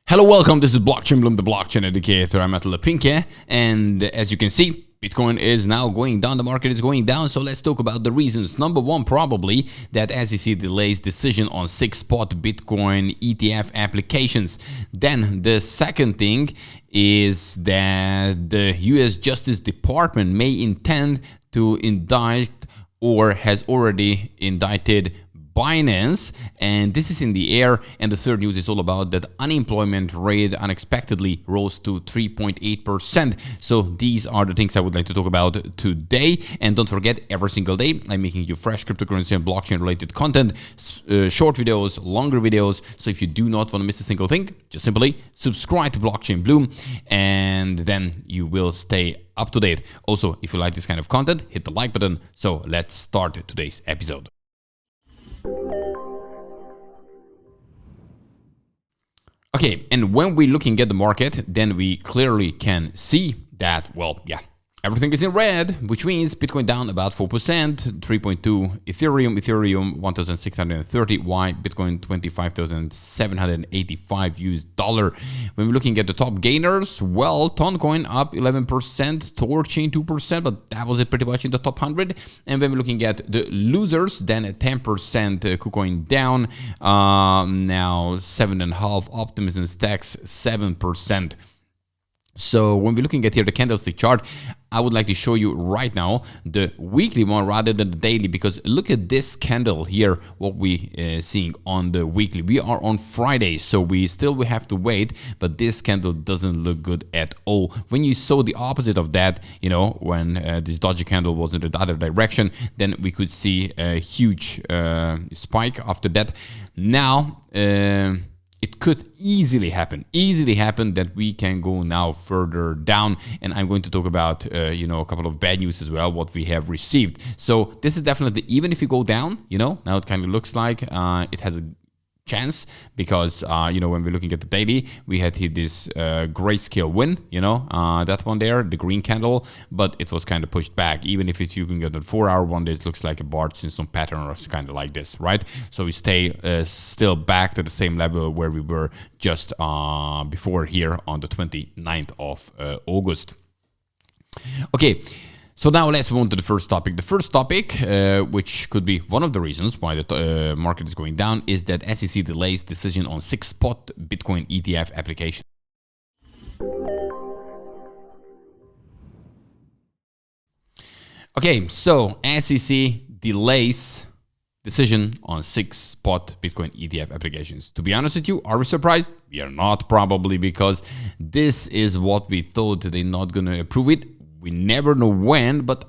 Hello, welcome. This is Blockchain Bloom, the blockchain educator. I'm at Lepinke, and as you can see, Bitcoin is now going down. The market is going down. So let's talk about the reasons. Number one, probably that SEC delays decision on 6 spot Bitcoin ETF applications. Then the second thing is that the US Justice Department may intend to indict or has already indicted Binance, and this is in the air. And the third news is all about that unemployment rate unexpectedly rose to 3.8%. So these are the things I would like to talk about today. And don't forget, every single day I'm making you fresh cryptocurrency and blockchain related content, short videos, longer videos. So if you do not want to miss a single thing, just simply subscribe to Blockchain Bloom, and then you will stay up to date. Also, if you like this kind of content, hit the like button. So let's start today's episode. Okay, and when we're looking at the market, then we clearly can see that, well, yeah, everything is in red, which means Bitcoin down about 4%, 3.2 Ethereum 1,630, why Bitcoin 25,785 US dollar. When we're looking at the top gainers, well, Toncoin up 11%, Torchain 2%, but that was it pretty much in the top 100. And when we're looking at the losers, then 10% KuCoin down, now 7.5, Optimism Stacks 7%. So when we're looking at here the candlestick chart, I would like to show you right now the weekly one rather than the daily, because look at this candle here, what we seeing on the weekly. We are on Friday, so we have to wait, but this candle doesn't look good at all. When you saw the opposite of that, you know, when this dodgy candle was in the other direction, then we could see a huge spike after that. Now, it could easily happen that we can go now further down, and I'm going to talk about a couple of bad news as well, what we have received. So this is definitely, even if you go down, now it kind of looks like it has a chance, because when we're looking at the daily, we had hit this grayscale win, that one there, the green candle, but it was kind of pushed back. Even if it's, you can get the 4-hour one, it looks like a Bart Simpson pattern or kind of like this, right? So we stay still back to the same level where we were just before here on the 29th of August. Okay. So now let's move on to the first topic. The first topic, which could be one of the reasons why the market is going down, is that SEC delays decision on 6 spot Bitcoin ETF application. Okay, so SEC delays decision on 6 spot Bitcoin ETF applications. To be honest with you, are we surprised? We are not, probably, because this is what we thought they're not going to approve it. We never know when, but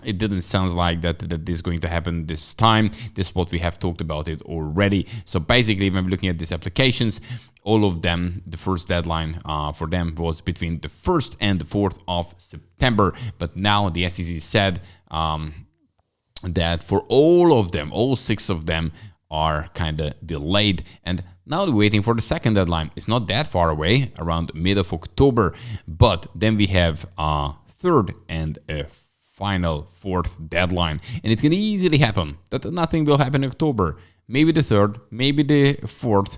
it didn't sound like that this is going to happen this time. This is what we have talked about it already. So basically, when we're looking at these applications, all of them, the first deadline for them was between the 1st and the 4th of September. But now the SEC said that for all of them, all 6 of them are kind of delayed, and now we're waiting for the second deadline. It's not that far away, around mid of October, but then we have a third and a final 4th deadline, and it can easily happen that nothing will happen in October. Maybe the 3rd, maybe the 4th.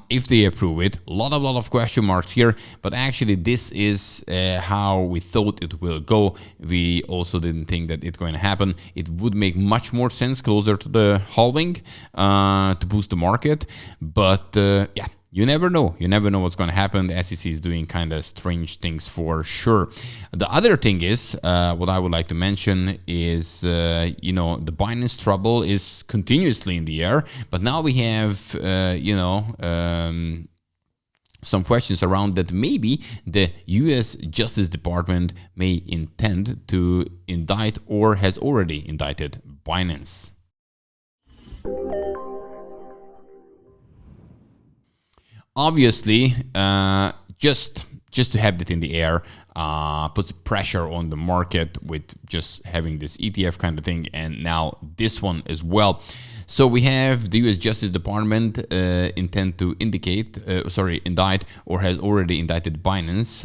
If they approve it, a lot of question marks here, but actually this is how we thought it will go. We also didn't think that it's going to happen. It would make much more sense closer to the halving to boost the market, but yeah, you never know. You never know what's going to happen. The SEC is doing kind of strange things for sure. The other thing is, what I would like to mention is, the Binance trouble is continuously in the air. But now we have, some questions around that maybe the US Justice Department may intend to indict or has already indicted Binance. Obviously, just to have that in the air puts pressure on the market with just having this ETF kind of thing, and now this one as well. So we have the U.S. Justice Department intend to indict or has already indicted Binance,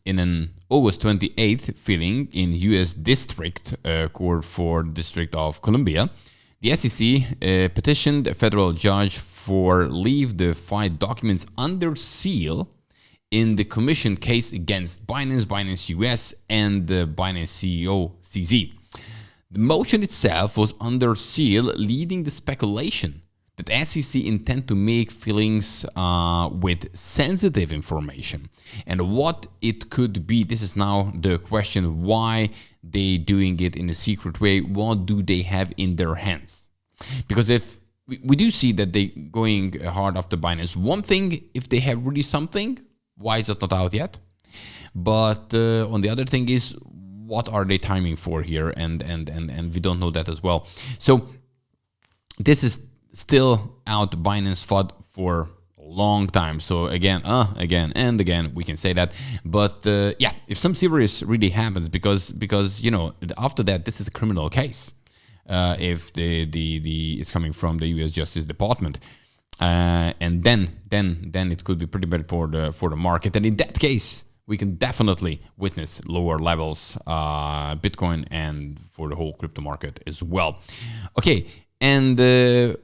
in an August 28th filing in U.S. District Court for District of Columbia. The SEC petitioned a federal judge for leave the fiat documents under seal in the commission case against Binance, Binance US, and the Binance CEO CZ. The motion itself was under seal, leading the speculation that SEC intend to make filings with sensitive information. And what it could be, this is now the question, why they doing it in a secret way? What do they have in their hands? Because if we do see that they going hard after Binance, one thing, if they have really something, why is it not out yet? But on the other thing is, what are they timing for here? And we don't know that as well. So this is still out Binance FUD for a long time. So again and again, we can say that. But yeah, if some serious really happens, because you know, after that, this is a criminal case. If the it's coming from the U.S. Justice Department, and then it could be pretty bad for the market. And in that case, we can definitely witness lower levels, Bitcoin, and for the whole crypto market as well. Okay. And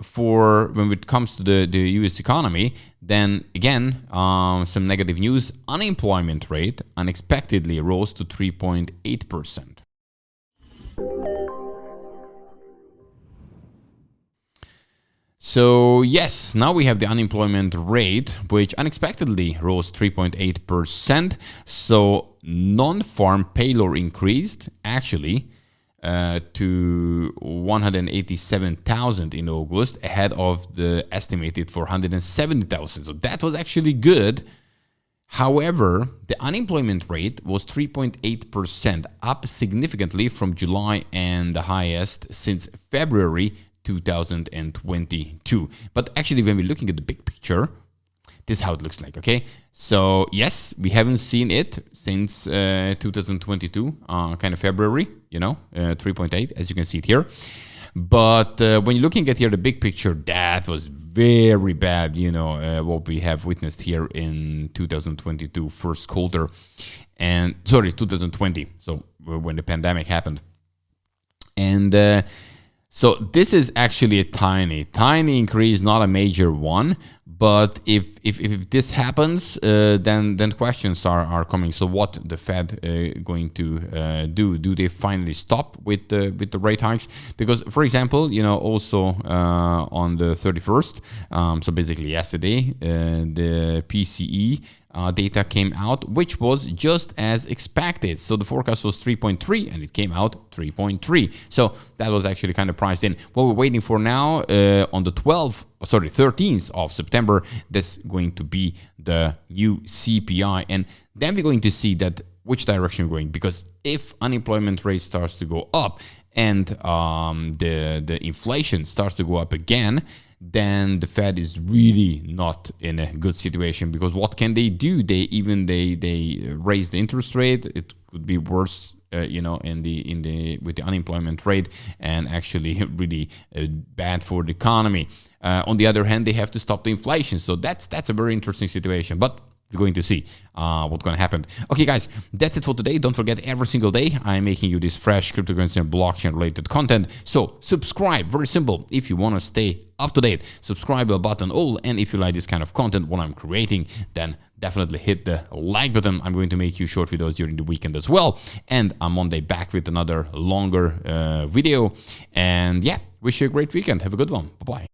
for when it comes to the U.S. economy, then again, some negative news. Unemployment rate unexpectedly rose to 3.8%. So yes, now we have the unemployment rate, which unexpectedly rose 3.8%. So non-farm payroll increased actually to 187,000 in August, ahead of the estimated 470,000. So that was actually good. However, the unemployment rate was 3.8%, up significantly from July and the highest since February 2022. But actually, when we're looking at the big picture, this is how it looks like, okay? So yes, we haven't seen it since 2022, kind of February, you know, 3.8, as you can see it here. But when you're looking at here the big picture, that was very bad, you know, what we have witnessed here in 2022 first quarter, and sorry, 2020, so when the pandemic happened. And so this is actually a tiny increase, not a major one. But if this happens, then questions are coming. So what the Fed going to do? Do they finally stop with the rate hikes? Because, for example, you know, also on the 31st, so basically yesterday, the PCE data came out, which was just as expected. So the forecast was 3.3 and it came out 3.3. So that was actually kind of priced in. What we're waiting for now on the 13th of September, this going to be the new CPI. And then we're going to see that which direction we're going, because if unemployment rate starts to go up and the inflation starts to go up again, then the Fed is really not in a good situation, because what can they do? They raise the interest rate. It could be worse, you know, with the unemployment rate, and actually really bad for the economy. On the other hand, they have to stop the inflation. So that's a very interesting situation. But we're going to see what's going to happen. Okay, guys, that's it for today. Don't forget, every single day I'm making you this fresh cryptocurrency and blockchain related content. So subscribe, very simple. If you want to stay up to date, subscribe button all. And if you like this kind of content, what I'm creating, then definitely hit the like button. I'm going to make you short videos during the weekend as well. And I'm Monday back with another longer video. And yeah, wish you a great weekend. Have a good one. Bye-bye.